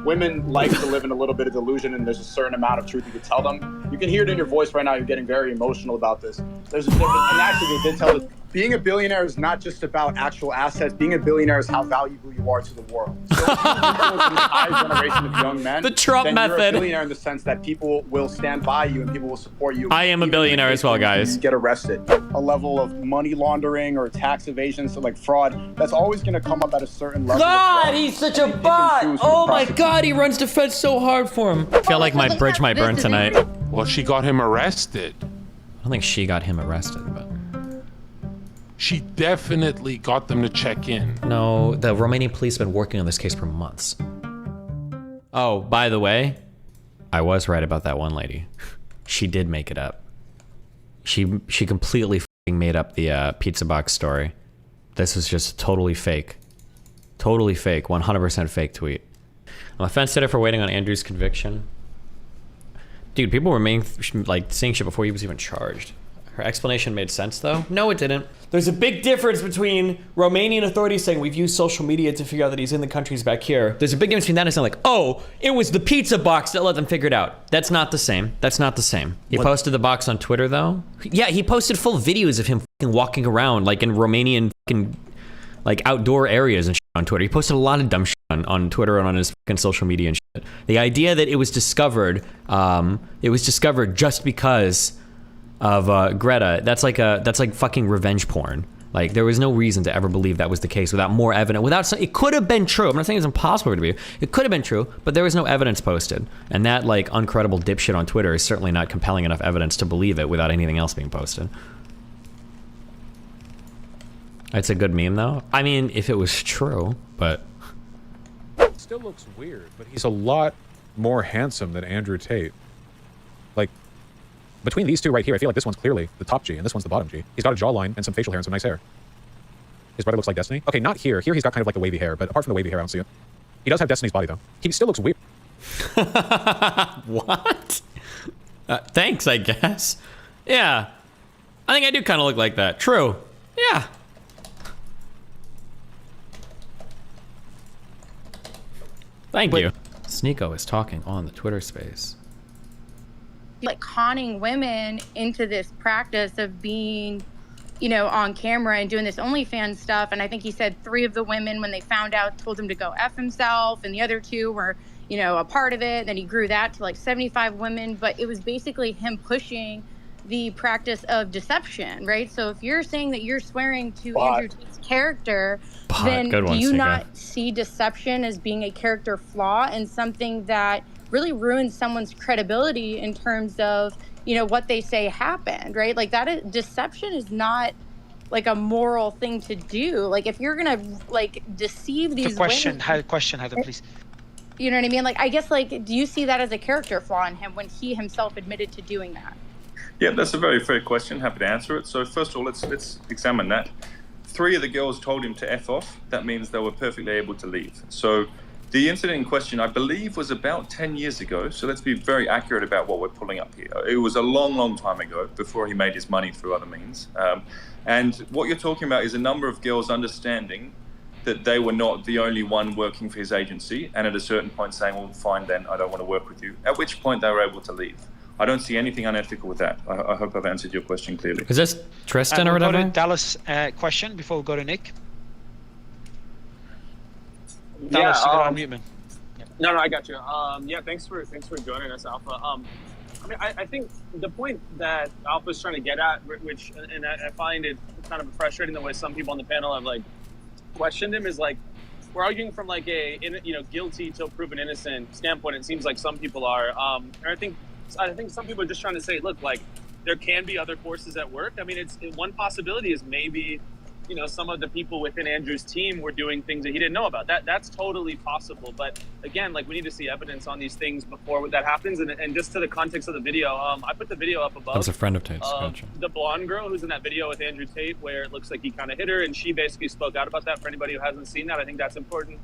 women like to live in a little bit of delusion, and there's a certain amount of truth you can tell them. You can hear it in your voice right now. You're getting very emotional about this. There's a difference, and actually they did tell us, being a billionaire is not just about actual assets. Being a billionaire is how valuable you are to the world. So if you're influencing the entire generation of young men, the Trump then method. You're a billionaire in the sense that people will stand by you and people will support you. I am a billionaire as well, guys. You get arrested. A level of money laundering or tax evasion, so like fraud, that's always going to come up at a certain level. God, he's such a bot. Oh my God, he runs defense so hard for him. I feel like my bridge might burn tonight. Well, she got him arrested. I don't think she got him arrested, but. She definitely got them to check in. No, the Romanian police have been working on this case for months. Oh, by the way, I was right about that one lady. She did make it up. She completely f***ing made up the pizza box story. This was just totally fake. Totally fake, 100% fake tweet. I'm offense today for waiting on Andrew's conviction. Dude, people were like saying shit before he was even charged. Her explanation made sense though. No, it didn't. There's a big difference between Romanian authorities saying we've used social media to figure out that he's in the countries back here. There's a big difference between that and saying like, oh, it was the pizza box that let them figure it out. That's not the same. That's not the same. He posted the box on Twitter though. Yeah, he posted full videos of him fucking walking around like in Romanian fucking like outdoor areas and shit on Twitter. He posted a lot of dumb shit on Twitter and on his fucking social media and shit. The idea that it was discovered just because of Greta, that's like fucking revenge porn. Like there was no reason to ever believe that was the case without more evidence. It could have been true. I'm not saying it's impossible to be. It could have been true, but there was no evidence posted. And that like uncredible dipshit on Twitter is certainly not compelling enough evidence to believe it without anything else being posted. It's a good meme though. I mean, if it was true, but. It still looks weird, but he's a lot more handsome than Andrew Tate. Like, between these two right here, I feel like this one's clearly the top G and this one's the bottom G. He's got a jawline and some facial hair and some nice hair. His brother looks like Destiny. Okay, not here. Here he's got kind of like the wavy hair, but apart from the wavy hair, I don't see it. He does have Destiny's body though. He still looks weird. What? Thanks, I guess. Yeah. I think I do kind of look like that. True. Yeah. Thank you. Sneako is talking on the Twitter space. Like conning women into this practice of being, you know, on camera and doing this OnlyFans stuff. And I think he said 3 of the women, when they found out, told him to go F himself. And the other 2 were, you know, a part of it. And then he grew that to like 75 women. But it was basically him pushing the practice of deception, right? So if you're saying that you're swearing to Andrew Tate's character, then do you not see deception as being a character flaw and something that really ruins someone's credibility in terms of, you know, what they say happened, right? Like deception is not like a moral thing to do. Like if you're gonna like deceive these women, Heather, please. You know what I mean? Like I guess like, do you see that as a character flaw in him when he himself admitted to doing that? Yeah, that's a very fair question. Happy to answer it. So first of all, let's examine that. 3 of the girls told him to F off. That means they were perfectly able to leave. So the incident in question, I believe, was about 10 years ago. So let's be very accurate about what we're pulling up here. It was a long, long time ago before he made his money through other means. And what you're talking about is a number of girls understanding that they were not the only one working for his agency. And at a certain point saying, well, fine, then I don't want to work with you. At which point they were able to leave. I don't see anything unethical with that. I hope I've answered your question clearly. Is this Tristan or whatever? We'll go to Dallas' question before we go to Nick. Dallas, you got unmute, man. No, I got you. Yeah, thanks for joining us, Alpha. I mean, I think the point that Alpha's trying to get at, which, and I find it kind of frustrating the way some people on the panel have like questioned him, is like we're arguing from like a guilty till proven innocent standpoint. It seems like some people are, and I think some people are just trying to say, look, like there can be other forces at work. I mean, one possibility is maybe, you know, some of the people within Andrew's team were doing things that he didn't know about. That's totally possible. But again, like we need to see evidence on these things before that happens. And just to the context of the video, I put the video up above. That was a friend of Tate's. Gotcha. The blonde girl who's in that video with Andrew Tate, where it looks like he kind of hit her, and she basically spoke out about that. For anybody who hasn't seen that, I think that's important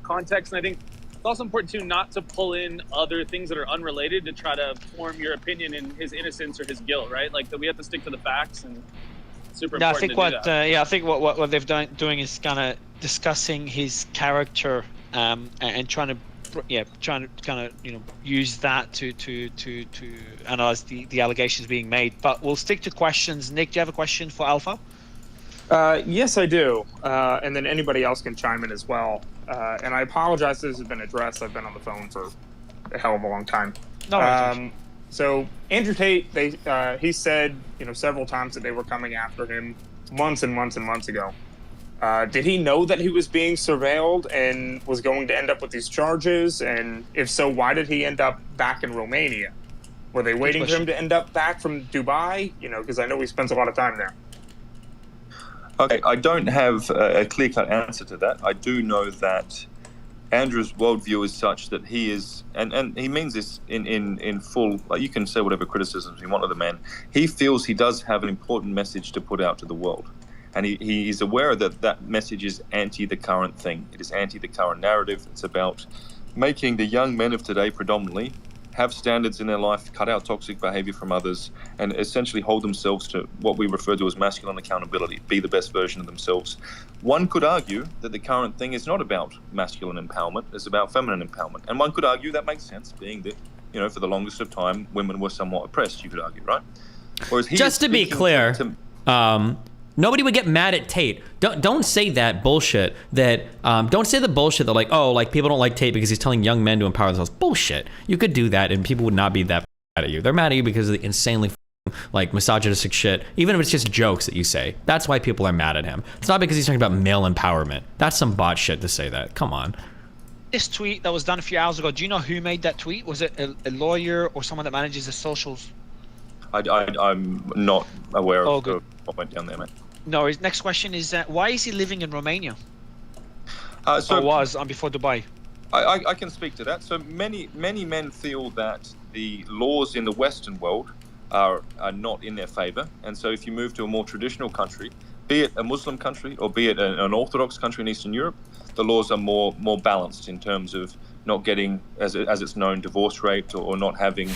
context. And I think it's also important too not to pull in other things that are unrelated to try to form your opinion in his innocence or his guilt, right? Like that we have to stick to the facts and. I think I think what they've doing is kind of discussing his character and trying to trying to kind of use that to analyze the allegations being made. But we'll stick to questions. Nick, do you have a question for Alpha? Yes, I do. And then anybody else can chime in as well. And I apologize if this has been addressed. I've been on the phone for a hell of a long time. No. So Andrew Tate, he said, several times that they were coming after him months and months and months ago. Did he know that he was being surveilled and was going to end up with these charges? And if so, why did he end up back in Romania? Were they waiting for him to end up back from Dubai? Because I know he spends a lot of time there. Okay, I don't have a clear-cut answer to that. I do know that Andrew's worldview is such that he is, and he means this in full, like you can say whatever criticisms you want of the man, he feels he does have an important message to put out to the world. And he is aware that that message is anti the current thing. It is anti the current narrative. It's about making the young men of today predominantly have standards in their life, cut out toxic behavior from others, and essentially hold themselves to what we refer to as masculine accountability, be the best version of themselves. One could argue that the current thing is not about masculine empowerment, it's about feminine empowerment. And one could argue that makes sense, being that, for the longest of time, women were somewhat oppressed, you could argue, right? Whereas just to be clear, nobody would get mad at Tate. Don't say that bullshit that, don't say the bullshit that people don't like Tate because he's telling young men to empower themselves. Bullshit. You could do that and people would not be that mad at you. They're mad at you because of the insanely misogynistic shit, even if it's just jokes that you say. That's why people are mad at him. It's not because he's talking about male empowerment. That's some bot shit to say that. Come on. This tweet that was done a few hours ago, do you know who made that tweet? Was it a lawyer or someone that manages the socials? I'm not aware of what went down there, mate. No, his next question is, why is he living in Romania? Or was before Dubai? I can speak to that. So many men feel that the laws in the Western world are not in their favor. And so if you move to a more traditional country, be it a Muslim country or be it an Orthodox country in Eastern Europe, the laws are more balanced in terms of not getting, as it's known, divorce rate or not having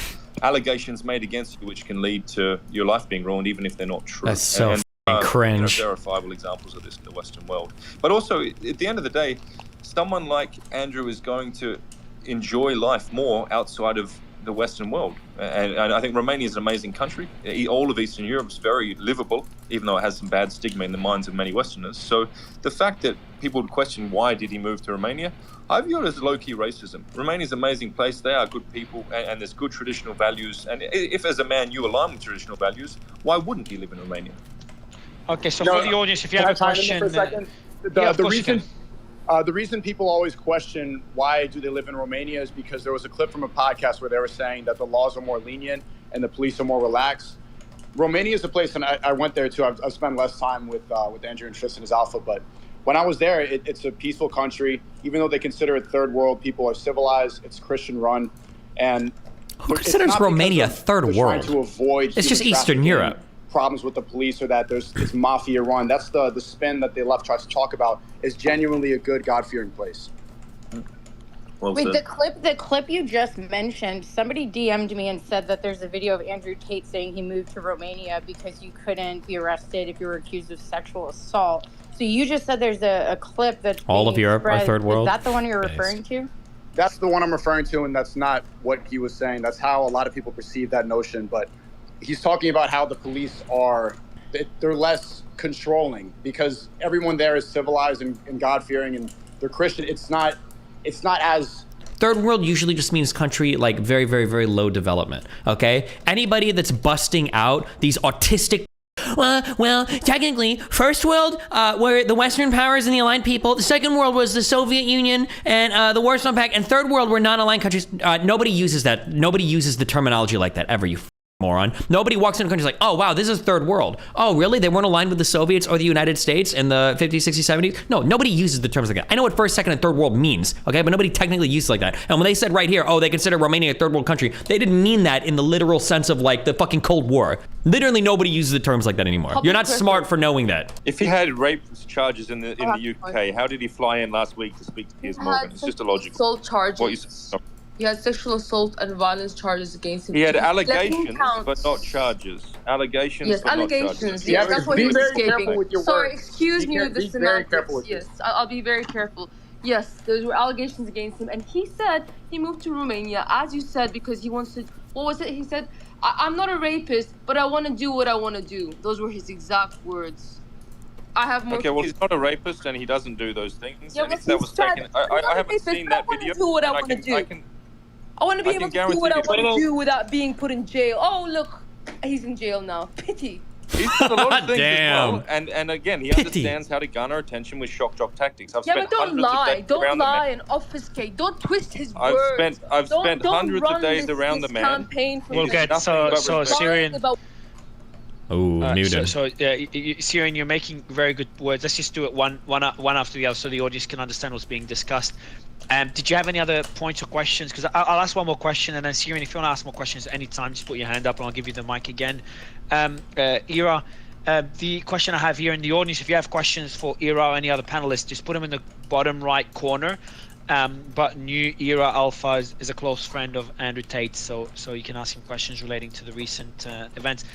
allegations made against you, which can lead to your life being ruined, even if they're not true. That's so cringe. Verifiable examples of this in the Western world. But also, at the end of the day, someone like Andrew is going to enjoy life more outside of the Western world. And I think Romania is an amazing country. All of Eastern Europe is very livable, even though it has some bad stigma in the minds of many Westerners. So the fact that people would question why did he move to Romania, I view it as low-key racism. Romania is an amazing place. They are good people, and there's good traditional values. And if as a man you align with traditional values, why wouldn't he live in Romania? Okay, so for the audience, if you have a question... The reason people always question why do they live in Romania is because there was a clip from a podcast where they were saying that the laws are more lenient and the police are more relaxed. Romania is a place, and I went there too. I've spent less time with Andrew and Tristan as Alpha, but when I was there, it's a peaceful country. Even though they consider it third world, people are civilized. It's Christian run, and who considers Romania third world? To avoid it's just Eastern Europe. Problems with the police or that it's mafia run. That's the spin that the left tries to talk about is genuinely a good God-fearing place. Wait, the clip you just mentioned, somebody DM'd me and said that there's a video of Andrew Tate saying he moved to Romania because you couldn't be arrested if you were accused of sexual assault. So you just said there's a clip that's all of Europe are third world. Is that the one you're referring to? That's the one I'm referring to, and that's not what he was saying. That's how a lot of people perceive that notion, but he's talking about how the police they're less controlling because everyone there is civilized and God-fearing and they're Christian. It's not as... Third world usually just means country like very, very, very low development, okay? Anybody that's busting out these autistic... Well, technically, first world were the Western powers and the aligned people. The second world was the Soviet Union and the Warsaw Pact. And third world were non-aligned countries. Nobody uses that. Nobody uses the terminology like that ever, you moron. Nobody walks into a country like, oh, wow, this is third world. Oh, really? They weren't aligned with the Soviets or the United States in the 50s, 60s, 70s? No, nobody uses the terms like that. I know what first, second, and third world means, okay? But nobody technically uses it like that. And when they said right here, oh, they consider Romania a third world country, they didn't mean that in the literal sense of like the fucking Cold War. Literally nobody uses the terms like that anymore. You're not smart for knowing that. If he had rape charges in the UK, how did he fly in last week to speak to Piers Morgan? It's just illogical. Assault charges. He had sexual assault and violence charges against him. He had allegations, but not charges. Allegations, yes, but allegations. not charges. Yes, that's what he was escaping. With your Sorry, words. excuse me with the semantics. Yes, I'll be very careful. Yes, those were allegations against him, and he said he moved to Romania, as you said, because he wants to. What was it? He said, "I'm not a rapist, but I want to do what I want to do." Those were his exact words. I have more. Okay, well, he's not a rapist and he doesn't do those things. Yeah, And but if that he was said, taken, I haven't seen that video. Do what I want to do. I want to be able to do what I want to do without being put in jail. Oh, look, he's in jail now. Pity. He's done a lot of things Damn. as well, and again, he Pity. understands how to garner attention with shock jock tactics. I've Yeah, spent but don't hundreds of lie. days Don't around lie the and obfuscate. Don't twist his I've words. spent Don't hundreds run of days this, around this the man. campaign for We'll him. get so Syrian. Oh, Newton. Syrian, you're making very good words. Let's just do it one after the other, so the audience can understand what's being discussed. Did you have any other points or questions? Because I'll ask one more question, and then Syrian, if you want to ask more questions at any time, just put your hand up, and I'll give you the mic again. Ira, the question I have here in the audience, if you have questions for Ira or any other panelists, just put them in the bottom right corner. But new Ira Alpha is a close friend of Andrew Tate, so you can ask him questions relating to the recent events.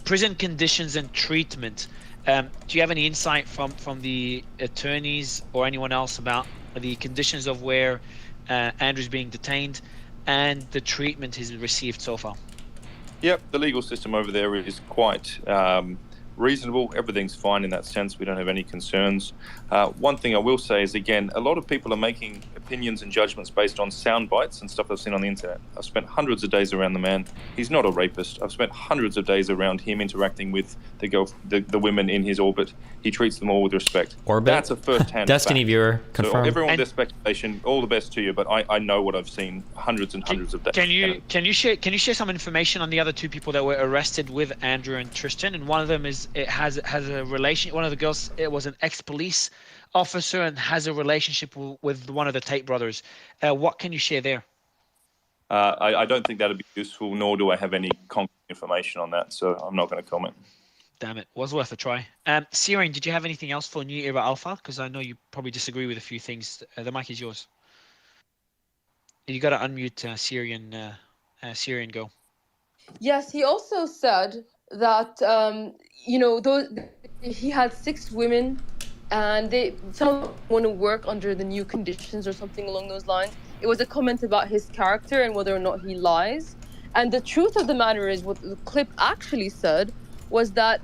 Prison conditions and treatment. Do you have any insight from the attorneys or anyone else about the conditions of where Andrew's being detained and the treatment he's received so far? Yep, the legal system over there is quite reasonable. Everything's fine in that sense. We don't have any concerns. One thing I will say is, again, a lot of people are making opinions and judgments based on sound bites and stuff I've seen on the internet. I've spent hundreds of days around the man. He's not a rapist. I've spent hundreds of days around him interacting with the women in his orbit. He treats them all with respect. Orbit? That's a first-hand Destiny fact. viewer, confirm. So everyone, their speculation, all the best to you, but I know what I've seen hundreds and hundreds of days. Can you share some information on the other two people that were arrested with Andrew and Tristan? And one of them has a relation. One of the girls, it was an ex-police officer and has a relationship with one of the Tate brothers. What can you share there? I don't think that'd be useful, nor do I have any concrete information on that, so I'm not going to comment. Damn it, was worth a try. Syrian, did you have anything else for New Era Alpha? Because I know you probably disagree with a few things. The mic is yours. You got to unmute Syrian. Syrian, go. Yes, he also said that he had 6 women, and some want to work under the new conditions or something along those lines. It was a comment about his character and whether or not he lies. And the truth of the matter is, what the clip actually said was that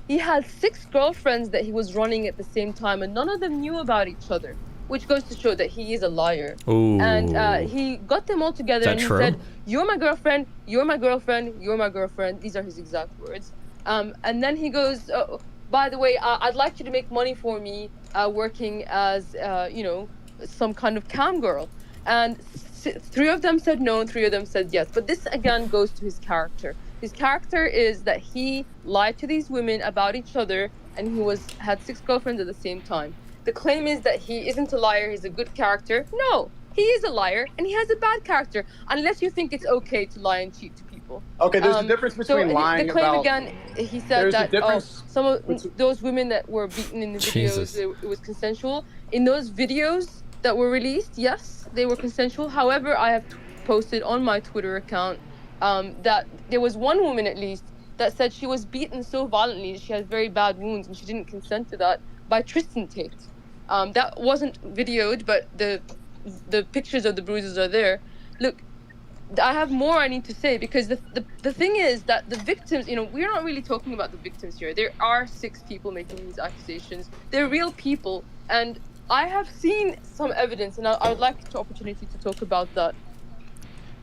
he had 6 girlfriends that he was running at the same time, and none of them knew about each other, which goes to show that he is a liar. Ooh. And he got them all together and he said, "You're my girlfriend, you're my girlfriend, you're my girlfriend." These are his exact words. And then he goes, "By the way, I'd like you to make money for me working as, some kind of cam girl." And 3 of them said no, and 3 of them said yes. But this again goes to his character. His character is that he lied to these women about each other, and he had 6 girlfriends at the same time. The claim is that he isn't a liar, he's a good character. No, he is a liar, and he has a bad character, unless you think it's okay to lie and cheat to people. Okay, there's a difference between lying the claim about... again, he said that some of those women that were beaten in the videos, it was consensual. In those videos that were released, yes, they were consensual. However, I have posted on my Twitter account that there was one woman at least that said she was beaten so violently, she had very bad wounds, and she didn't consent to that, by Tristan Tate. That wasn't videoed, but the pictures of the bruises are there. Look, I have more I need to say, because the thing is that the victims, we're not really talking about the victims here. There are 6 people making these accusations. They're real people, and I have seen some evidence, and I would like the opportunity to talk about that.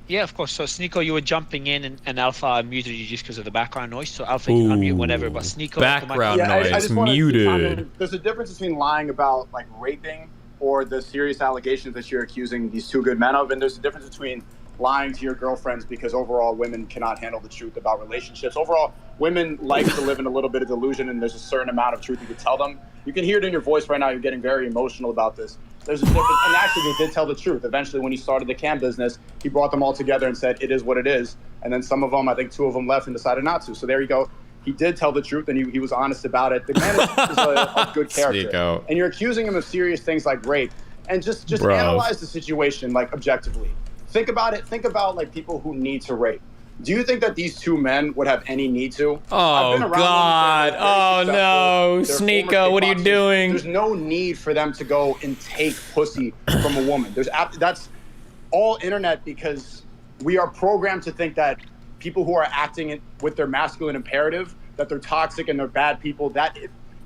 Yeah, of course. So, Sneako, you were jumping in, and Alpha muted you just because of the background noise. So, Alpha can unmute whenever, but Sneako... Background noise, muted. There's a difference between lying about, raping or the serious allegations that you're accusing these 2 good men of, and there's a difference between lying to your girlfriends because overall women cannot handle the truth about relationships. Overall, women like to live in a little bit of delusion, and there's a certain amount of truth you can tell them. You can hear it in your voice right now. You're getting very emotional about this. There's a difference, and actually they did tell the truth. Eventually, when he started the cam business, he brought them all together and said, it is what it is. And then some of them, I think 2 of them left and decided not to. So there you go. He did tell the truth, and he was honest about it. The man is a good character. Sneako. And you're accusing him of serious things like rape. And just analyze the situation, objectively. Think about it. Think about, people who need to rape. Do you think that these two men would have any need to? Oh God! Oh no, Sneako, what are you doing? There's no need for them to go and take pussy from a woman. That's all internet, because we are programmed to think that people who are acting with their masculine imperative, that they're toxic and they're bad people. That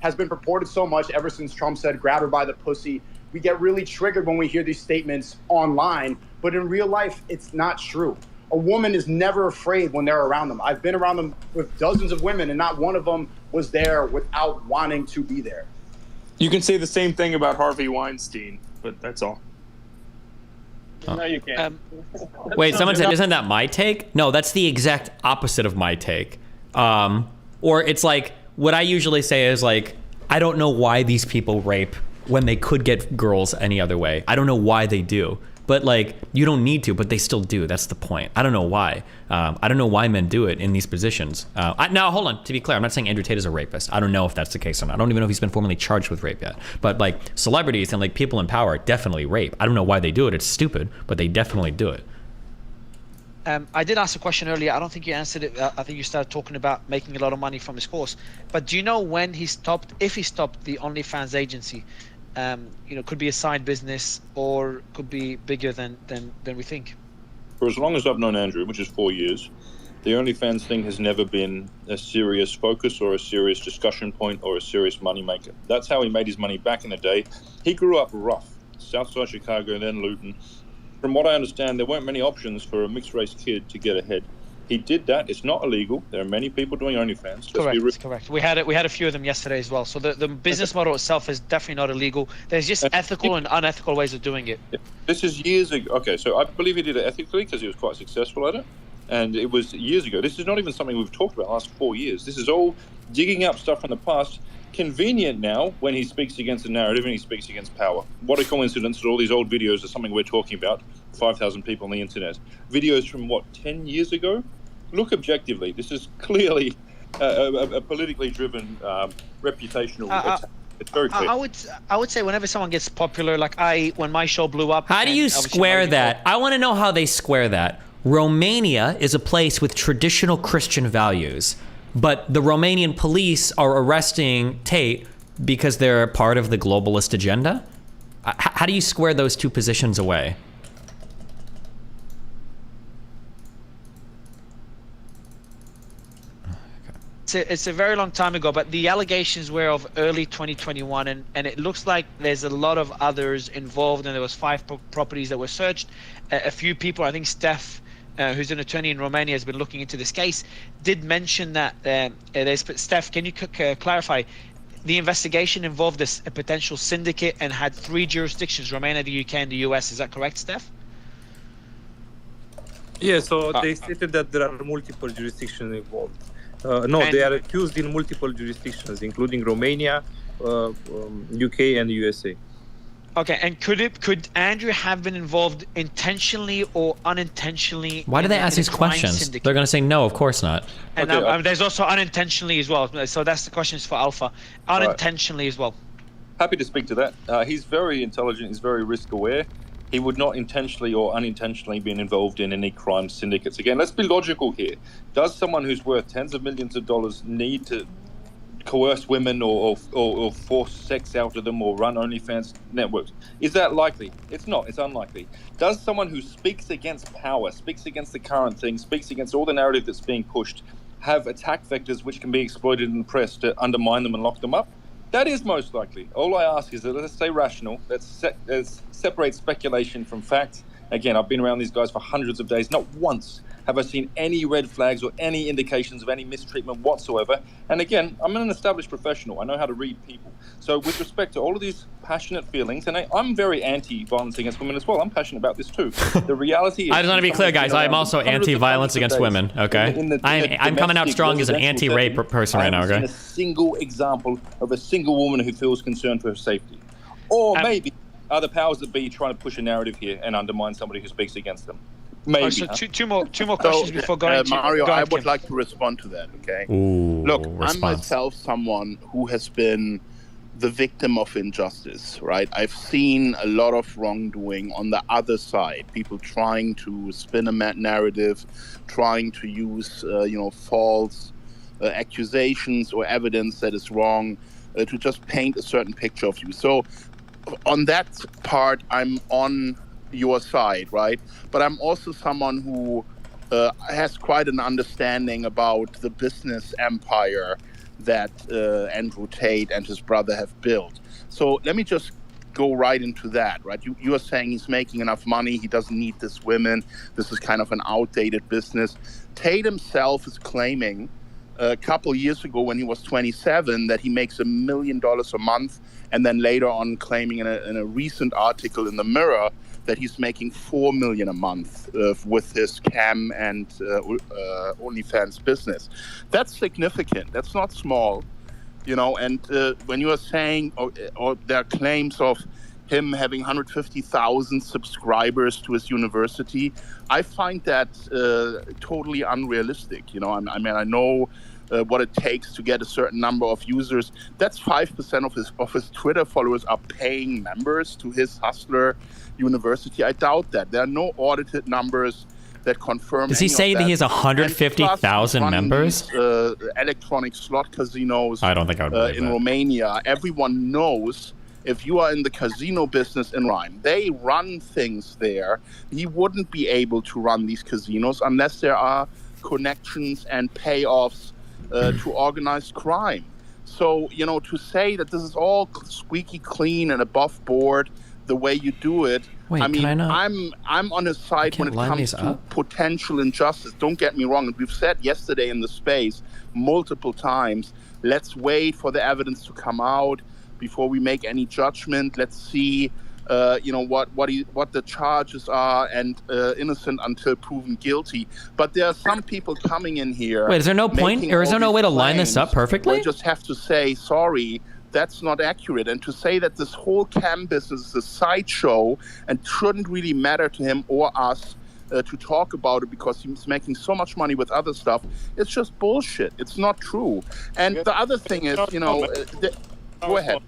has been purported so much ever since Trump said, grab her by the pussy. We get really triggered when we hear these statements online, but in real life, it's not true. A woman is never afraid when they're around them. I've been around them with dozens of women, and not one of them was there without wanting to be there. You can say the same thing about Harvey Weinstein, but that's all. No, you can't. Wait, someone said, isn't that my take? No, that's the exact opposite of my take. Or it's like, what I usually say is like, I don't know why these people rape when they could get girls any other way. I don't know why they do. But like, you don't need to, but they still do. That's the point. I don't know why. I don't know why men do it in these positions. Now, hold on. To be clear, I'm not saying Andrew Tate is a rapist. I don't know if that's the case or not. I don't even know if he's been formally charged with rape yet. But like, celebrities and like people in power definitely rape. I don't know why they do it. It's stupid, but they definitely do it. I did ask a question earlier. I don't think you answered it. I think you started talking about making a lot of money from his course. But do you know when he stopped, if he stopped the OnlyFans agency? Could be a side business or could be bigger than we think. For as long as I've known Andrew, which is 4 years, the OnlyFans thing has never been a serious focus or a serious discussion point or a serious moneymaker. That's how he made his money back in the day. He grew up rough, Southside Chicago, then Luton. From what I understand, there weren't many options for a mixed-race kid to get ahead. He did that. It's not illegal. There are many people doing OnlyFans. Correct. We had a few of them yesterday as well. So the business model itself is definitely not illegal. There's just ethical and unethical ways of doing it. This is years ago. Okay, so I believe he did it ethically because he was quite successful at it. And it was years ago. This is not even something we've talked about the last 4 years. This is all digging up stuff from the past. Convenient now when he speaks against the narrative and he speaks against power. What a coincidence that all these old videos are something we're talking about. 5,000 people on the internet. Videos from 10 years ago? Look objectively. This is clearly a politically driven reputational attack. It's very clear. I would say whenever someone gets popular, like when my show blew up. How do you square that? I want to know how they square that. Romania is a place with traditional Christian values, but the Romanian police are arresting Tate because they're part of the globalist agenda? How do you square those two positions away? It's a very long time ago, but the allegations were of early 2021, and it looks like there's a lot of others involved, and there was 5 properties that were searched. A few people, I think Steph, who's an attorney in Romania, has been looking into this case, did mention that Steph, can you clarify? The investigation involved a potential syndicate and had 3 jurisdictions, Romania, the UK, and the US. Is that correct, Steph? Yeah, so they stated that there are multiple jurisdictions involved. They are accused in multiple jurisdictions, including Romania, UK, and the USA. Okay, and could Andrew have been involved intentionally or unintentionally? Why do they ask these questions? Syndicate? They're going to say no, of course not. And there's also unintentionally as well. So that's the questions for Alpha. Unintentionally as well. Happy to speak to that. He's very intelligent. He's very risk aware. He would not intentionally or unintentionally be involved in any crime syndicates. Again, let's be logical here. Does someone who's worth tens of millions of dollars need to coerce women or force sex out of them or run OnlyFans networks? Is that likely? It's not. It's unlikely. Does someone who speaks against power, speaks against the current thing, speaks against all the narrative that's being pushed, have attack vectors which can be exploited in the press to undermine them and lock them up? That is most likely. All I ask is that let's stay rational. Let's separate speculation from fact. Again, I've been around these guys for hundreds of days. Not once have I seen any red flags or any indications of any mistreatment whatsoever. And again, I'm an established professional. I know how to read people. So with respect to all of these passionate feelings, and I'm very anti-violence against women as well. I'm passionate about this too. The reality is... I just want to be clear, guys. I'm also anti-violence against women, okay? I'm coming out strong as an anti-rape person right now, okay? I haven't seen a single example of a single woman who feels concerned for her safety. Or maybe are the powers that be trying to push a narrative here and undermine somebody who speaks against them. Maybe. So two more questions before going to Mario. I would like to respond to that. Okay. Ooh, Look, I'm myself someone who has been the victim of injustice, right? I've seen a lot of wrongdoing on the other side, people trying to spin a narrative, trying to use, false accusations or evidence that is wrong to just paint a certain picture of you. So on that part, I'm on your side, right? But I'm also someone who has quite an understanding about the business empire that Andrew Tate and his brother have built. So let me just go right into that, right? You are saying he's making enough money, he doesn't need this women, this is kind of an outdated business. Tate himself is claiming a couple years ago when he was 27 that he makes $1 million a month, and then later on claiming in a recent article in the Mirror that he's making $4 million a month with his cam and OnlyFans business. That's significant. That's not small, And when you are saying, or there are claims of him having 150,000 subscribers to his university, I find that totally unrealistic. I know what it takes to get a certain number of users. That's 5% of his Twitter followers are paying members to his Hustler University. I doubt that. There are no audited numbers that confirm. Does he say that he has 150,000 members? These, electronic slot casinos. I don't think I would believe in that. Romania. Everyone knows if you are in the casino business in Rome, they run things there. He wouldn't be able to run these casinos unless there are connections and payoffs to organized crime. So, to say that this is all squeaky clean and above board the way you do it, Wait, I'm on his side when it comes to potential injustice. Don't get me wrong. And we've said yesterday in the space multiple times, let's wait for the evidence to come out before we make any judgment. Let's see, what the charges are, and innocent until proven guilty. But there are some people coming in here. Wait, is there no point, or is there no way to line this up perfectly? We just have to say, sorry, that's not accurate. And to say that this whole cam business is a sideshow and shouldn't really matter to him or us to talk about it because he's making so much money with other stuff, it's just bullshit. It's not true. And the other thing is, go ahead.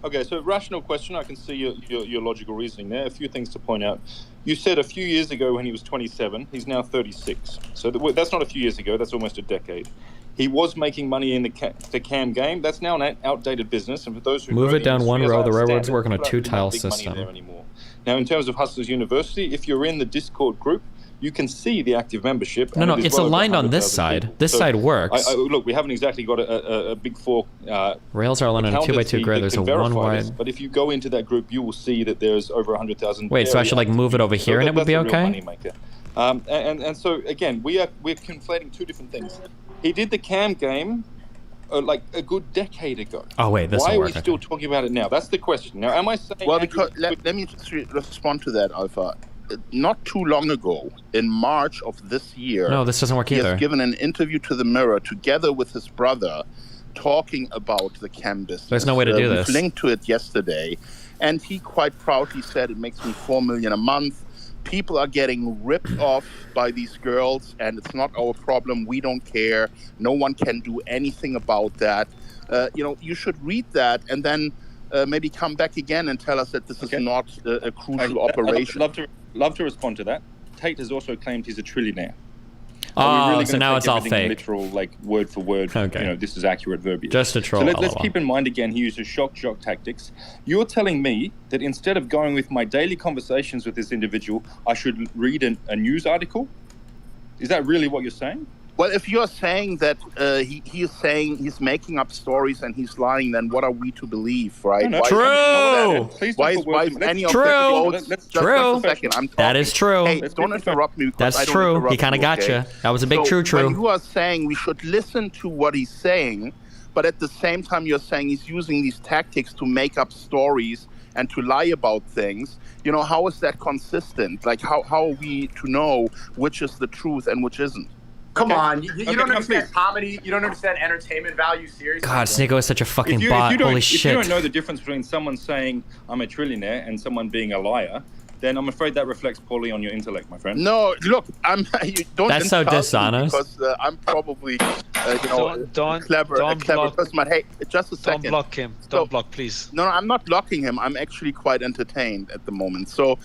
Okay, so rational question. I can see your logical reasoning there. A few things to point out. You said a few years ago when he was 27, he's now 36. So that's not a few years ago, that's almost a decade. He was making money in the cam game. That's now an outdated business. And for those who move it down one row, the railroads work on a people two-tile don't make money system. there anymore. Now, in terms of Hustlers University, if you're in the Discord group, you can see the active membership. No, it's aligned on this side. People. This side works. Look, we haven't exactly got a big four. Rails are aligned on a 2x2 grid. There's a one wide. But if you go into that group, you will see that there's over 100,000. Wait, so I should move it over here and it would be okay? And so again, we're conflating two different things. He did the cam game like a good decade ago. Oh wait, this why will are work, we still talking about it now? That's the question. Now, am I saying? Well, because let me just respond to that, Alpha. Not too long ago, in March of this year, no, this doesn't work either. He has given an interview to the Mirror together with his brother, talking about the cam business. There's no way to do this. We linked to it yesterday, and he quite proudly said it makes me $4 million a month. People are getting ripped off by these girls, and it's not our problem. We don't care. No one can do anything about that. You should read that and then maybe come back again and tell us that this is not a crucial operation. I'd love to respond to that. Tate has also claimed he's a trillionaire. Oh, so now it's all fake. Literal, word for word. Okay. This is accurate verbiage. Just to troll. So let's keep in mind again, he uses shock tactics. You're telling me that instead of going with my daily conversations with this individual, I should read a news article? Is that really what you're saying? Well, if you're saying that he is saying he's making up stories and he's lying, then what are we to believe, right? No, true. Why is any of the quotes? Just a second. I'm talking. That is true. Hey, don't interrupt me. That's true. He kind of got you. That was a big true. When you are saying we should listen to what he's saying, but at the same time you're saying he's using these tactics to make up stories and to lie about things, how is that consistent? Like, how are we to know which is the truth and which isn't? Come on, you don't understand comedy. You don't understand entertainment value. Seriously. God, Sneako is such a fucking bot. Holy shit! If you don't know the difference between someone saying I'm a trillionaire and someone being a liar, then I'm afraid that reflects poorly on your intellect, my friend. No, look, don't. That's so dishonest. Because I'm probably Don't clever block, person. But hey, just a second. Don't block him. Don't block, please. No, I'm not blocking him. I'm actually quite entertained at the moment. So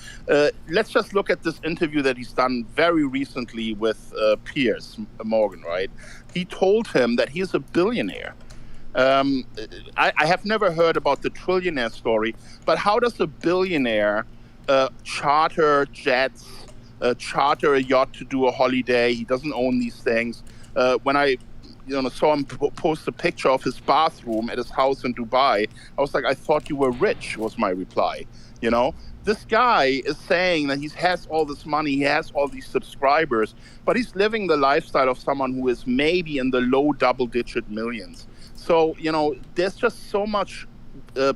let's just look at this interview that he's done very recently with Piers Morgan, right? He told him that he's a billionaire. I have never heard about the trillionaire story, but how does a billionaire charter jets, charter a yacht to do a holiday? He doesn't own these things. When I saw him post a picture of his bathroom at his house in Dubai, I was like, I thought you were rich, was my reply. This guy is saying that he has all this money, he has all these subscribers, but he's living the lifestyle of someone who is maybe in the low double-digit millions. So, there's just so much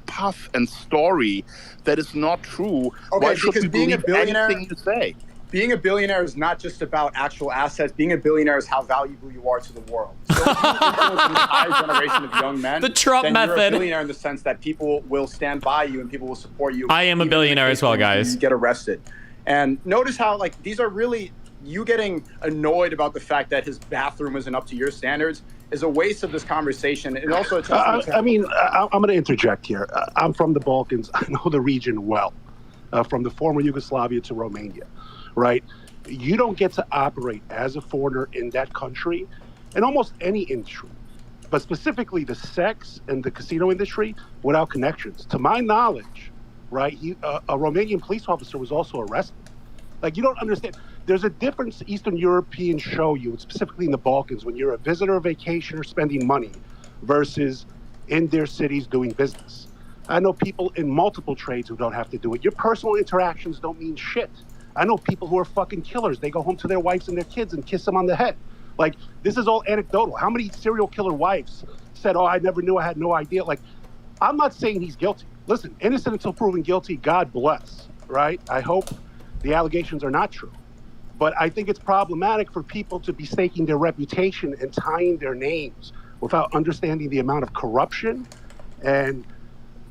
puff and story that is not true. Okay, why should because we being a believe billionaire, anything you say? Being a billionaire is not just about actual assets. Being a billionaire is how valuable you are to the world. So if you influence an entire generation of young men, The Trump then method. You're a billionaire in the sense that people will stand by you and people will support you. I am a even billionaire in as well, cases where guys. you get arrested. And notice how these are really, you getting annoyed about the fact that his bathroom isn't up to your standards is a waste of this conversation. And also, I'm going to interject here. I'm from the Balkans. I know the region well, from the former Yugoslavia to Romania, right? You don't get to operate as a foreigner in that country, in almost any industry, but specifically the sex and the casino industry, without connections. To my knowledge, right, a Romanian police officer was also arrested. You don't understand. There's a difference Eastern Europeans show you, specifically in the Balkans, when you're a visitor, vacationer, spending money, versus in their cities doing business. I know people in multiple trades who don't have to do it. Your personal interactions don't mean shit. I know people who are fucking killers. They go home to their wives and their kids and kiss them on the head. This is all anecdotal. How many serial killer wives said, I never knew, I had no idea? I'm not saying he's guilty. Listen, innocent until proven guilty, God bless, right? I hope the allegations are not true. But I think it's problematic for people to be staking their reputation and tying their names without understanding the amount of corruption and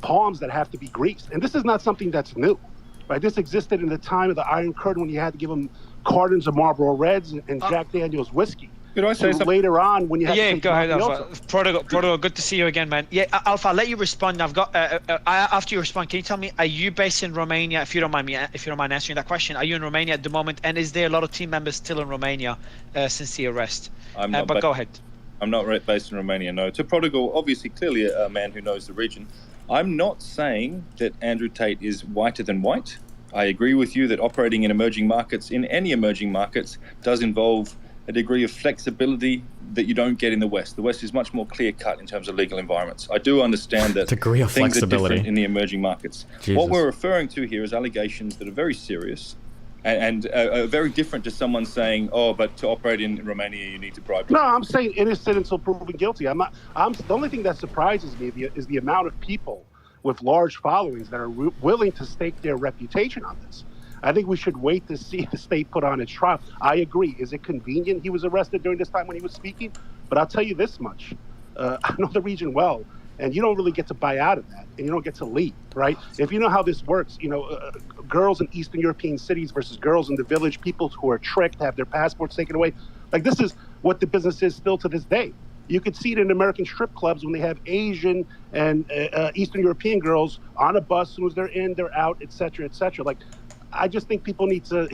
palms that have to be greased. And this is not something that's new, right? This existed in the time of the Iron Curtain when you had to give them cartons of Marlboro Reds and Jack Daniels whiskey. Could I say something? Later on, when you have to take go ahead, Alpha. Alpha. Prodigal, good to see you again, man. Yeah, Alpha, I'll let you respond. I've got after you respond, can you tell me, are you based in Romania? If you don't mind answering that question, are you in Romania at the moment? And is there a lot of team members still in Romania since the arrest? I'm not. But go ahead. I'm not based in Romania. No. To Prodigal, obviously, clearly a man who knows the region. I'm not saying that Andrew Tate is whiter than white. I agree with you that operating in emerging markets, in any emerging markets, does involve a degree of flexibility that you don't get in the West. The West is much more clear-cut in terms of legal environments. I do understand that degree of things flexibility are different in the emerging markets. Jesus. What we're referring to here is allegations that are very serious and are very different to someone saying, but to operate in Romania, you need to bribe. No, I'm saying innocent until proven guilty. The only thing that surprises me is the amount of people with large followings that are willing to stake their reputation on this. I think we should wait to see the state put on its trial. I agree. Is it convenient he was arrested during this time when he was speaking? But I'll tell you this much. I know the region well, and you don't really get to buy out of that, and you don't get to leave, right? If you know how this works, girls in Eastern European cities versus girls in the village, people who are tricked, have their passports taken away. This is what the business is still to this day. You could see it in American strip clubs when they have Asian and Eastern European girls on a bus. As soon as they're in, they're out, et cetera, et cetera. I just think people need to,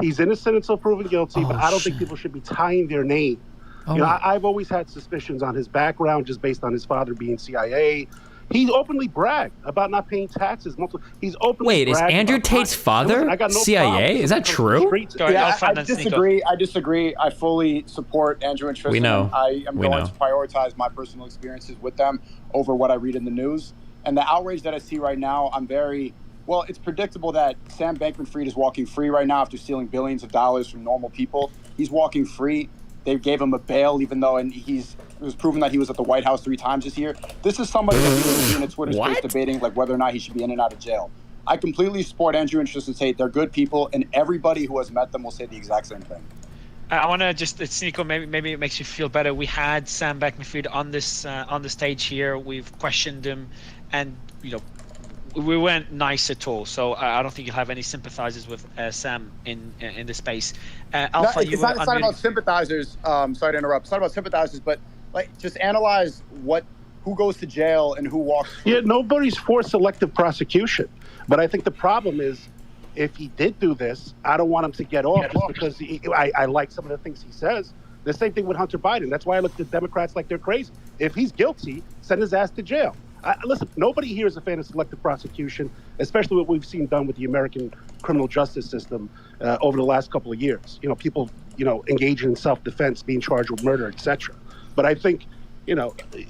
he's innocent until proven guilty, but I don't think people should be tying their name. I've always had suspicions on his background just based on his father being CIA. He openly bragged about not paying taxes. He's openly Wait, is Andrew Tate's father CIA? Is that true? Yeah, I disagree. I fully support Andrew and Tristan. We know. I am going to prioritize my personal experiences with them over what I read in the news. And the outrage that I see right now, it's predictable that Sam Bankman-Fried is walking free right now after stealing billions of dollars from normal people. He's walking free. They gave him a bail, even though it was proven that he was at the White House 3 times this year. This is somebody that's in a Twitter space debating whether or not he should be in and out of jail. I completely support Andrew and Tristan Tate. They're good people, and everybody who has met them will say the exact same thing. I want to just, Sneako, maybe it makes you feel better. We had Sam Bankman-Fried on the stage here. We've questioned him, and we weren't nice at all. So I don't think you'll have any sympathizers with Sam in the space. Alpha, it's not about sympathizers. Sorry to interrupt. It's not about sympathizers, but like just analyze who goes to jail and who walks free. Yeah, nobody's for selective prosecution, but I think the problem is, if he did do this, I don't want him to get off just because I like some of the things he says. The same thing with Hunter Biden. That's why I look at Democrats like they're crazy. If he's guilty, send his ass to jail. Listen, nobody here is a fan of selective prosecution, especially what we've seen done with the American criminal justice system over the last couple of years. People, engaging in self-defense, being charged with murder, etc. But I think,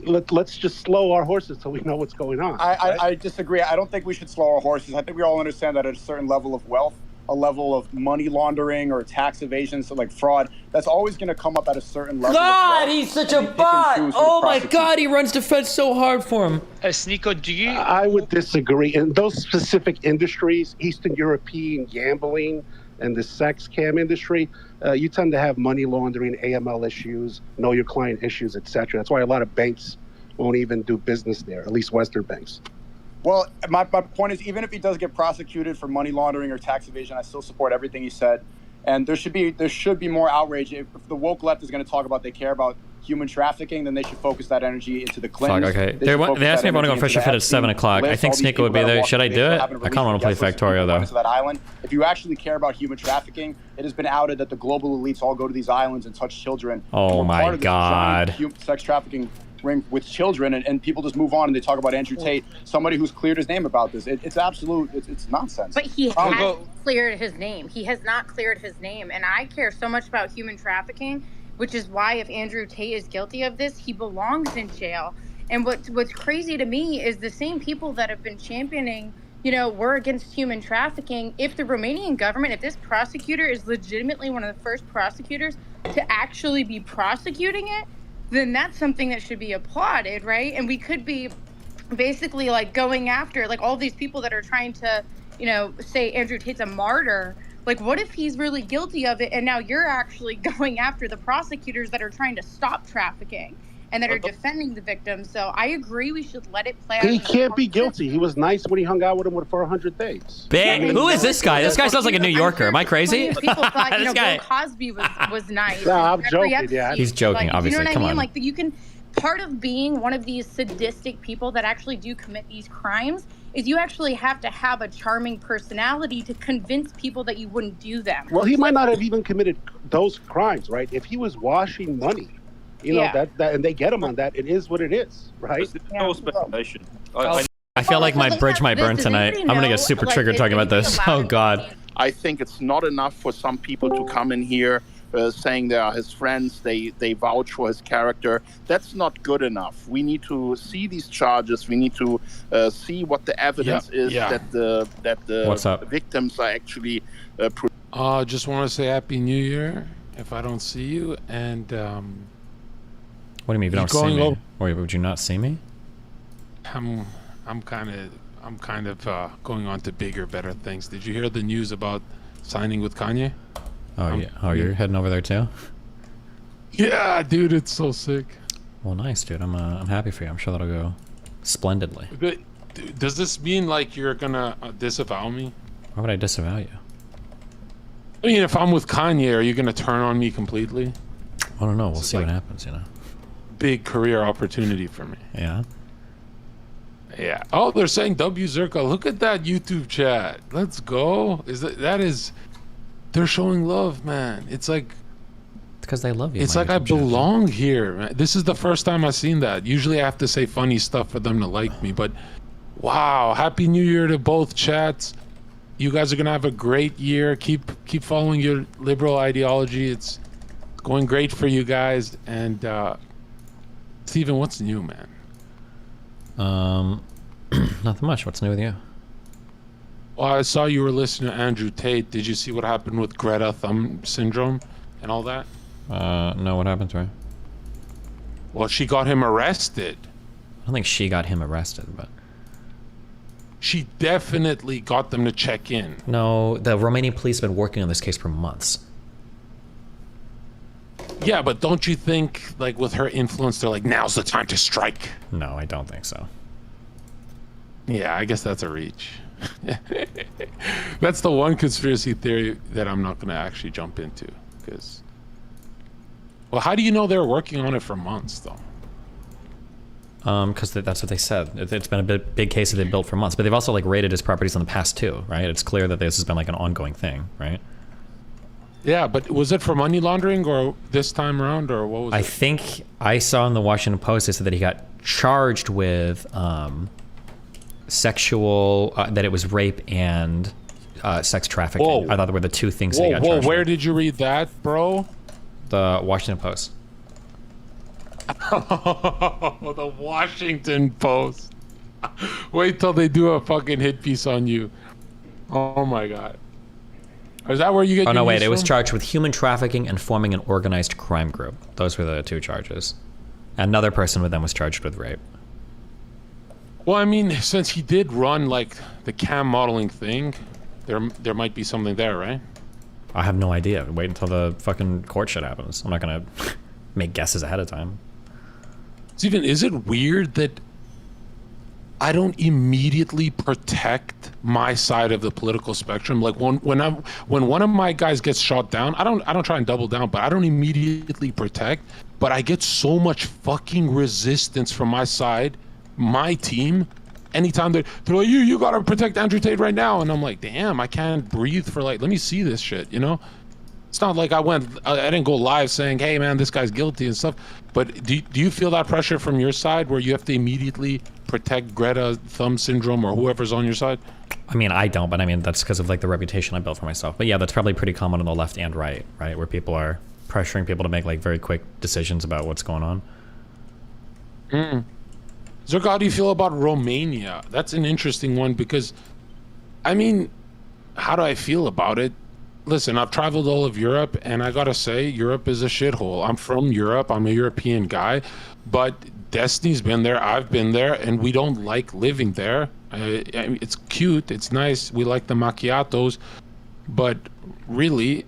let's just slow our horses till we know what's going on. I disagree. I don't think we should slow our horses. I think we all understand that at a certain level of wealth, a level of money laundering or tax evasion, so like fraud, that's always going to come up at a certain level. God, he's such a bot. Oh my God, he runs defense so hard for him. Sneako, do you? I would disagree. In those specific industries, Eastern European gambling and the sex cam industry, you tend to have money laundering, AML issues, know your client issues, etc. That's why a lot of banks won't even do business there, at least Western banks. Well, my point is, even if he does get prosecuted for money laundering or tax evasion, I still support everything he said. And there should be more outrage. If the woke left is going to talk about they care about human trafficking, then they should focus that energy into the Clintons. Fuck, okay. They asked me if I want to go Fresh Fit at 7 o'clock. I think Sneako would be there. Should I do it? I kind of want to play Factorio, though. To that island. If you actually care about human trafficking, it has been outed that the global elites all go to these islands and touch children. Oh my God. Sex trafficking ring with children, and people just move on and they talk about Andrew Tate, somebody who's cleared his name about this. It's nonsense. But he has cleared his name. He has not cleared his name. And I care so much about human trafficking, which is why if Andrew Tate is guilty of this, he belongs in jail. And what's crazy to me is the same people that have been championing, we're against human trafficking. If the Romanian government, if this prosecutor is legitimately one of the first prosecutors to actually be prosecuting it, then that's something that should be applauded, right? And we could be basically like going after like all these people that are trying to, say Andrew Tate's a martyr. Like, what if he's really guilty of it and now you're actually going after the prosecutors that are trying to stop trafficking and that are defending the victims? So I agree we should let it play out. He can't be guilty. He was nice when he hung out with him for 100 days. Who is this guy? This guy sounds like a New Yorker. Am I crazy? People thought, Bill Cosby was nice. No, I'm joking, yeah. He's joking, obviously. You know what Come I mean? on. Like, you can, part of being one of these sadistic people that actually do commit these crimes is you actually have to have a charming personality to convince people that you wouldn't do them. Well, he might not have even committed those crimes, right? If he was washing money, that and they get him on that, it is what it is, right? No speculation. I feel like my bridge might burn tonight. I'm going to get super triggered talking about this. Oh, God. I think it's not enough for some people to come in here saying they are his friends, they vouch for his character. That's not good enough. We need to see these charges. We need to see what the evidence is that the victims are actually. Just want to say Happy New Year if I don't see you, and what do you mean if you don't see me? Wait, would you not see me? I'm kind of going on to bigger, better things. Did you hear the news about signing with Kanye? Oh yeah. Oh, you're heading over there too? Yeah, dude, it's so sick. Well, nice, dude. I'm happy for you. I'm sure that'll go splendidly. Does this mean like you're gonna disavow me? Why would I disavow you? I mean, if I'm with Kanye, are you gonna turn on me completely? I don't know. We'll see what happens. Big career opportunity for me. Yeah. Yeah. Oh, they're saying W Zherka. Look at that YouTube chat. Let's go. That is. They're showing love, man. It's like. Because they love you. It's like I belong here, man. This is the first time I've seen that. Usually I have to say funny stuff for them to like me, but wow. Happy New Year to both chats. You guys are gonna have a great year. Keep following your liberal ideology. It's going great for you guys. And Steven, what's new, man? Nothing much. What's new with you? Well, I saw you were listening to Andrew Tate. Did you see what happened with Greta thumb syndrome and all that? No, what happened to her? Well, she got him arrested. I don't think she got him arrested, but... She definitely got them to check in. No, the Romanian police have been working on this case for months. Yeah, but don't you think, like, with her influence, they're like, now's the time to strike? No, I don't think so. Yeah, I guess that's a reach. That's the one conspiracy theory that I'm not going to actually jump into. Because, well, how do you know they're working on it for months, though? Because that's what they said. It's been a big case that they've built for months. But they've also like raided his properties in the past too, right? It's clear that this has been like an ongoing thing, right? Yeah, but was it for money laundering or this time around, or what was it? I think I saw in the Washington Post they said that he got charged with sexual, that it was rape and sex trafficking. Whoa. I thought there were the two things that he got charged Where with. did you read that, bro? The Washington Post. The Washington Post. Wait till they do a fucking hit piece on you. Oh my god. Is that where you get? Oh no, your wait! news It was from? charged with human trafficking and forming an organized crime group. Those were the two charges. Another person with them was charged with rape. Well, I mean, since he did run like the cam modeling thing, there might be something there, right? I have no idea. Wait until the fucking court shit happens. I'm not gonna make guesses ahead of time. Steven, is it weird that I don't immediately protect my side of the political spectrum? Like when one of my guys gets shot down, I don't try and double down, but I don't immediately protect. But I get so much fucking resistance from my side, my team. Anytime they're like, you gotta protect Andrew Tate right now, and I'm like, damn, I can't breathe for like, let me see this shit, you know? It's not like I didn't go live saying, hey man, this guy's guilty and stuff. But do you feel that pressure from your side where you have to immediately protect Greta thumb syndrome or whoever's on your side? I mean, I don't, but I mean, that's because of like the reputation I built for myself. But yeah, that's probably pretty common on the left and right, where people are pressuring people to make like very quick decisions about what's going on. Zherka, how do you feel about Romania? That's an interesting one because, I mean, how do I feel about it? Listen, I've traveled all of Europe, and I gotta say, Europe is a shithole. I'm from Europe. I'm a European guy, but Destiny's been there. I've been there, and we don't like living there. It's cute. It's nice. We like the macchiatos, but really,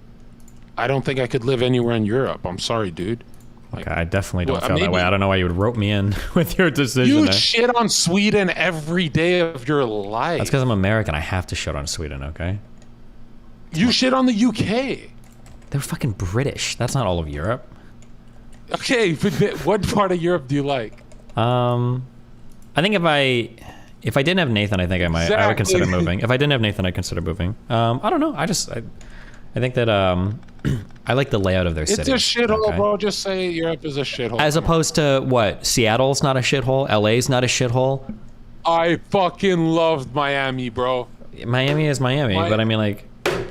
I don't think I could live anywhere in Europe. I'm sorry, dude. Like, okay, I definitely don't feel that way. I don't know why you would rope me in with your decision. You shit on Sweden every day of your life. That's because I'm American. I have to shit on Sweden, okay? You shit on the UK. They're fucking British. That's not all of Europe. Okay, but what part of Europe do you like? I think if I didn't have Nathan, I think I would consider moving. If I didn't have Nathan, I'd consider moving. I don't know. I think that I like the layout of their city. It's a shithole, bro. Just say Europe is a shithole. As opposed to what? Seattle's not a shithole. LA's not a shithole. I fucking loved Miami, bro. Miami is Miami, but I mean like,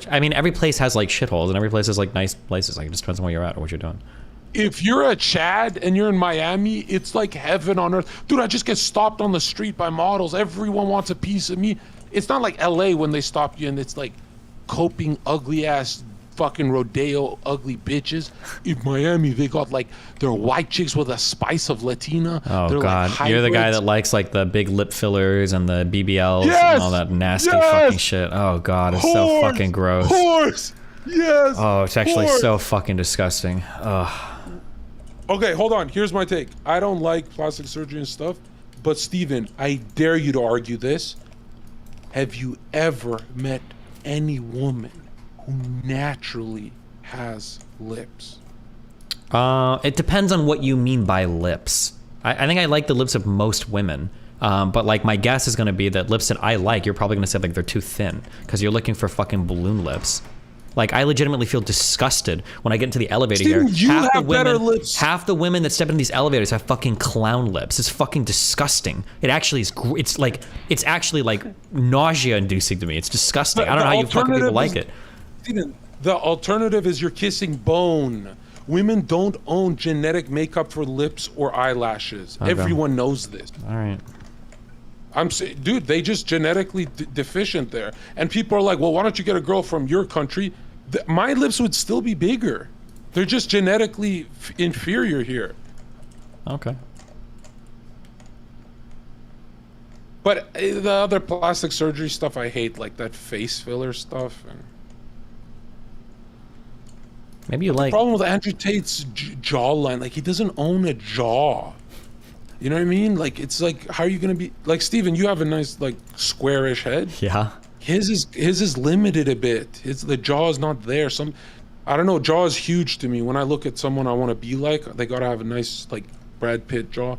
every place has like shitholes, and every place has like nice places. Like it just depends on where you're at or what you're doing. If you're a Chad and you're in Miami, it's like heaven on earth. Dude, I just get stopped on the street by models. Everyone wants a piece of me. It's not like LA when they stop you and it's like coping ugly ass fucking rodeo ugly bitches. In Miami, they got like, they're white chicks with a spice of Latina. Oh they're god, like you're the guy hybrids. that likes like the big lip fillers and the BBLs and all that nasty fucking shit. Oh god, it's so fucking gross. Horse! Yes! Oh, it's actually horse. so fucking disgusting. Ugh. Okay, hold on. Here's my take. I don't like plastic surgery and stuff, but Steven, I dare you to argue this. Have you ever met any woman who naturally has lips? It depends on what you mean by lips. I think I like the lips of most women. But like my guess is gonna be that lips that I like, you're probably gonna say like they're too thin because you're looking for fucking balloon lips. Like I legitimately feel disgusted when I get into the elevator Steven, here. you have better lips. Half the women that step into these elevators have fucking clown lips. It's fucking disgusting. It actually is. It's actually like nausea inducing to me. It's disgusting. I don't know how you fucking people like it. Steven, the alternative is you're kissing bone. Women don't own genetic makeup for lips or eyelashes. Okay. Everyone knows this. All right. I'm saying, dude, they just genetically deficient there. And people are like, well, why don't you get a girl from your country? My lips would still be bigger. They're just genetically inferior here. Okay. But the other plastic surgery stuff I hate, like that face filler stuff. And maybe you like. The problem with Andrew Tate's jawline, like he doesn't own a jaw. You know what I mean? Like, it's like, how are you gonna be like Steven? You have a nice like squarish head. Yeah. His is limited a bit. The jaw is not there. I don't know. Jaw is huge to me. When I look at someone I want to be like, they gotta have a nice like Brad Pitt jaw.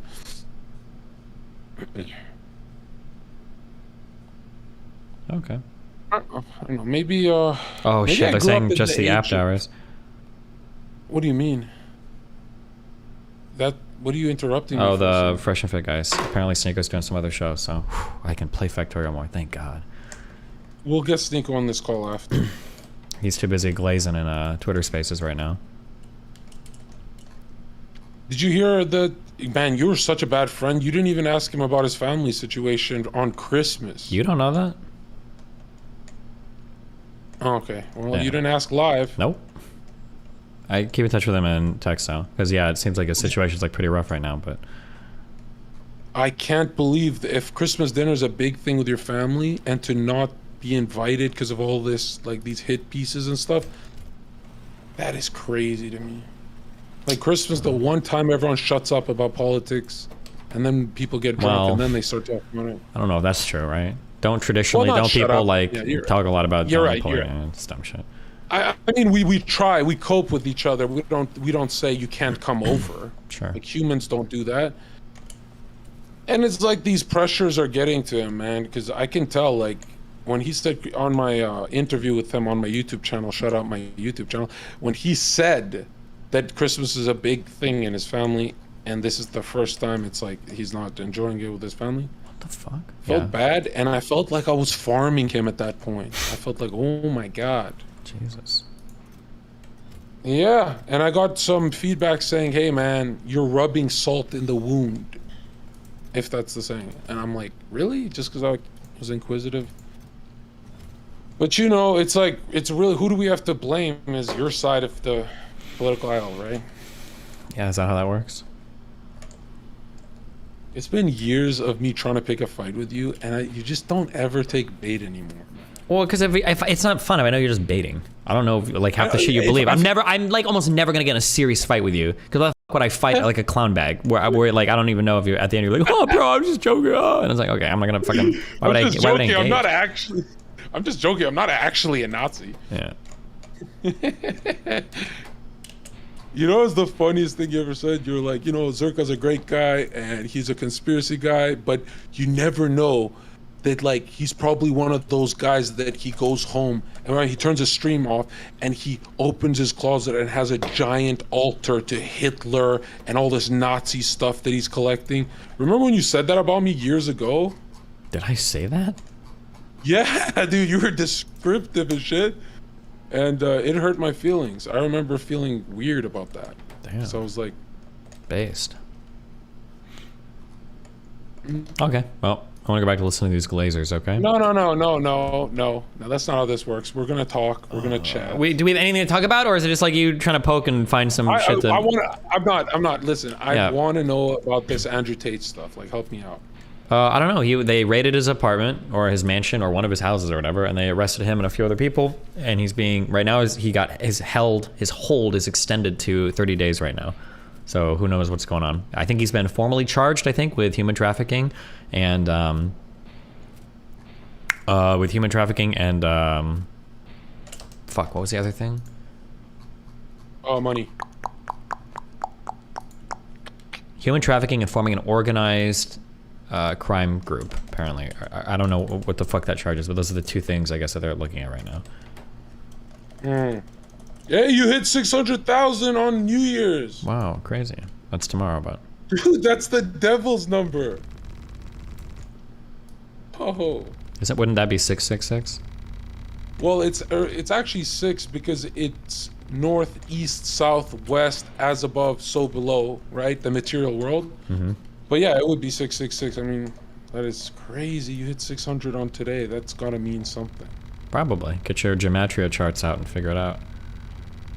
Okay. I don't know. Maybe. Oh maybe shit! I They're grew up saying in just the after age- hours. What do you mean? What are you interrupting me Oh, for, the son? Fresh and Fit guys. Apparently Sneako's doing some other show, so I can play Factorio more. Thank God. We'll get Sneako on this call after. He's too busy glazing in Twitter Spaces right now. Did you hear that? Man, you were such a bad friend. You didn't even ask him about his family situation on Christmas. You don't know that? Oh, okay. Well, Yeah. you didn't ask live. Nope. I keep in touch with him in text now, because yeah, it seems like his situation's like pretty rough right now. But I can't believe that if Christmas dinner is a big thing with your family and to not be invited because of all this, like these hit pieces and stuff, that is crazy to me. Like Christmas, the one time everyone shuts up about politics, and then people get drunk, Well, and then they start talking about it. I don't know if that's true, right? Don't traditionally, Well, not don't shut people up. like Yeah, you're talk a lot about You're right, Napoleon you're right. and dumb shit? I mean, we try, we cope with each other. We don't say you can't come over. Sure. Like humans don't do that. And it's like these pressures are getting to him, man, because I can tell, like, when he said on my interview with him on my YouTube channel, shout out my YouTube channel, when he said that Christmas is a big thing in his family, and this is the first time it's like he's not enjoying it with his family. What the fuck? Felt bad, and I felt like I was farming him at that point. I felt like, oh my God. Jesus. Yeah, and I got some feedback saying, hey man, you're rubbing salt in the wound, if that's the saying. And I'm like, really? Just because I was inquisitive? But you know, it's like, it's really, who do we have to blame is your side of the political aisle, right? Yeah, is that how that works? It's been years of me trying to pick a fight with you, and you just don't ever take bait anymore. Well, because if it's not fun, I know you're just baiting. I don't know, if, like half the shit you believe. I'm like almost never gonna get in a serious fight with you, because the fuck would I fight like a clown bag where like I don't even know if you're at the end you're like, oh bro, I'm just joking, and it's like, okay, I'm not gonna fucking. Why would I engage? I'm just joking. I'm not actually a Nazi. Yeah. You know what's the funniest thing you ever said? You were like, you know, Zherka's a great guy and he's a conspiracy guy, but you never know that, like, he's probably one of those guys that he goes home and right, he turns his stream off and he opens his closet and has a giant altar to Hitler and all this Nazi stuff that he's collecting. Remember when you said that about me years ago? Did I say that? Yeah, dude, you were descriptive as shit. And it hurt my feelings. I remember feeling weird about that. Damn. So I was like... Based. Okay, well, I want to go back to listening to these Glazers, okay? No, that's not how this works. We're gonna talk. We're gonna chat. Do we have anything to talk about, or is it just like you trying to poke and find some shit that... I'm not. Listen, I want to know about this Andrew Tate stuff. Like, help me out. I don't know. They raided his apartment or his mansion or one of his houses or whatever, and they arrested him and a few other people. And he's being right now his hold is extended to 30 days right now. So who knows what's going on? I think he's been formally charged. I think with human trafficking and fuck, what was the other thing? Oh, money. Human trafficking and forming an organized crime group, apparently. I don't know what the fuck that charge is, but those are the two things I guess that they're looking at right now. Yeah, you hit 600,000 on New Year's. Wow, crazy. That's tomorrow, but... Dude, that's the devil's number. Oh. Wouldn't that be 666? Well, it's actually 6 because it's north, east, south, west, as above, so below, right? The material world. Mm-hmm. But yeah, it would be 666. I mean, that is crazy. You hit 600 on today. That's gotta mean something. Probably. Get your gematria charts out and figure it out.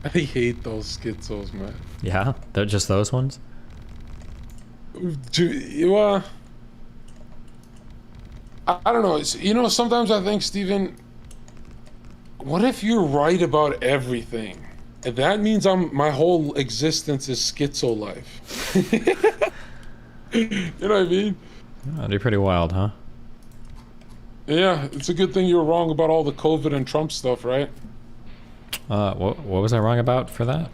I hate those schizos, man. Yeah? They're just those ones? Well, I don't know. You know, sometimes I think, Steven, what if you're right about everything? And that means my whole existence is schizo life. You know what I mean? That'd be pretty wild, huh? Yeah, it's a good thing you were wrong about all the COVID and Trump stuff, right? What was I wrong about for that?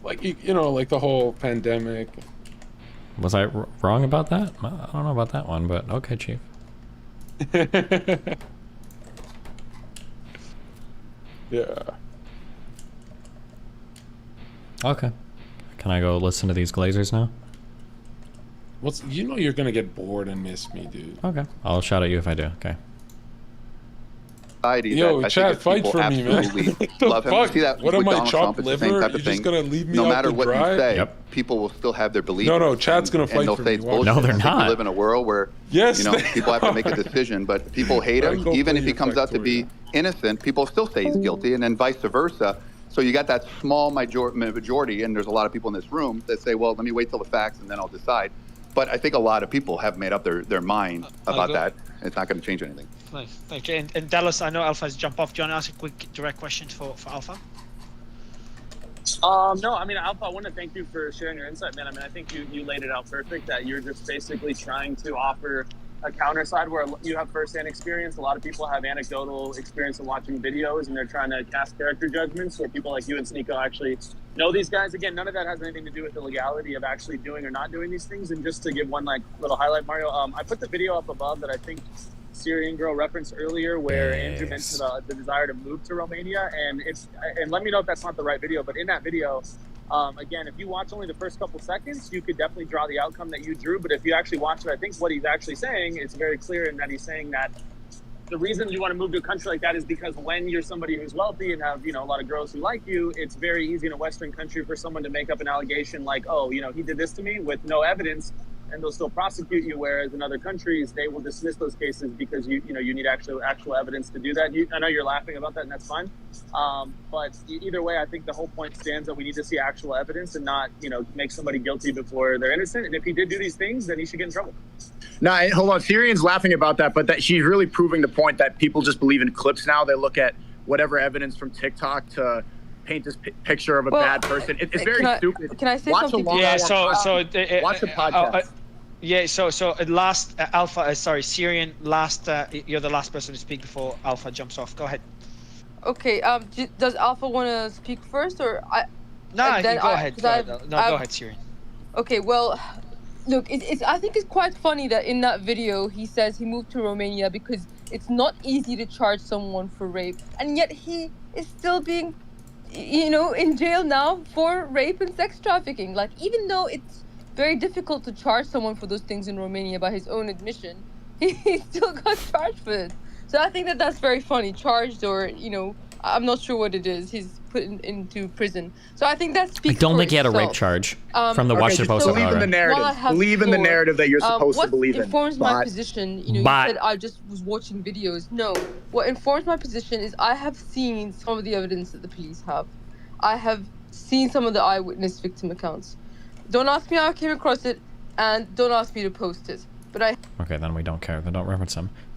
Like, you know, like the whole pandemic. Was I wrong about that? I don't know about that one, but okay, Chief. Yeah. Okay. Can I go listen to these Glazers now? You know you're gonna get bored and miss me, dude. Okay. I'll shout at you if I do. Okay. Yo, Chad, fight for me, man. Love him. See that what with am I, Donald Trump, chopped it's the same liver? type You're of just thing. gonna leave me No out matter to what dry? you say, people will still have their beliefs. No, Chad's gonna fight they'll for say me. it's bullshit. No, they're I think not. we live in a world where people have to make a decision, but people hate him. Even if he comes out to be innocent, people still say he's guilty, and then vice versa. So you got that small majority, and there's a lot of people in this room that say, well, let me wait till the facts and then I'll decide. But I think a lot of people have made up their mind about that. It's not going to change anything. Nice, thank you. And Dallas, I know Alpha has jumped off. Do you want to ask a quick direct question for Alpha? No, I mean, Alpha, I want to thank you for sharing your insight, man. I mean, I think you laid it out perfect, that you're just basically trying to offer a counter side where you have firsthand experience. A lot of people have anecdotal experience in watching videos, and they're trying to cast character judgments, where people like you and Sneako actually know these guys. Again, none of that has anything to do with the legality of actually doing or not doing these things. And just to give one little highlight, Mario, I put the video up above that I think Syrian girl referenced earlier, where Andrew mentioned the desire to move to Romania, and let me know if that's not the right video, but in that video, again, if you watch only the first couple seconds, you could definitely draw the outcome that you drew. But if you actually watch it, I think what he's actually saying is very clear, in that he's saying that the reason you want to move to a country like that is because when you're somebody who's wealthy and have, a lot of girls who like you, it's very easy in a Western country for someone to make up an allegation like, oh, he did this to me with no evidence, and they'll still prosecute you. Whereas in other countries, they will dismiss those cases because you need actual evidence to do that. I know you're laughing about that, and that's fine. But either way, I think the whole point stands that we need to see actual evidence and not, make somebody guilty before they're innocent. And if he did do these things, then he should get in trouble. No, hold on. Syrian's laughing about that, but that she's really proving the point that people just believe in clips now. They look at whatever evidence from TikTok to paint this picture of a bad person. It's very stupid. Can I say Watch something? watch the podcast. Yeah, so last Alpha, Syrian, last you're the last person to speak before Alpha jumps off. Go ahead. Okay, does Alpha want to speak first, or I? No, go ahead. Go ahead, Syrian. Okay, well, look, I think it's quite funny that in that video he says he moved to Romania because it's not easy to charge someone for rape, and yet he is still being, in jail now for rape and sex trafficking. Like, even though it's very difficult to charge someone for those things in Romania by his own admission, he still got charged for it. So I think that's very funny. Charged, or, I'm not sure what it is. He's put into prison. So I think that speaks. I don't think he had a itself. rape charge from the Washington Post. Believe in the narrative. Believe in the narrative that you're supposed to believe in. What informs my position, you said I just was watching videos. No, what informs my position is I have seen some of the evidence that the police have. I have seen some of the eyewitness victim accounts. Don't ask me how I came across it, and don't ask me to post it. But Okay, then we don't care. Then don't reference him.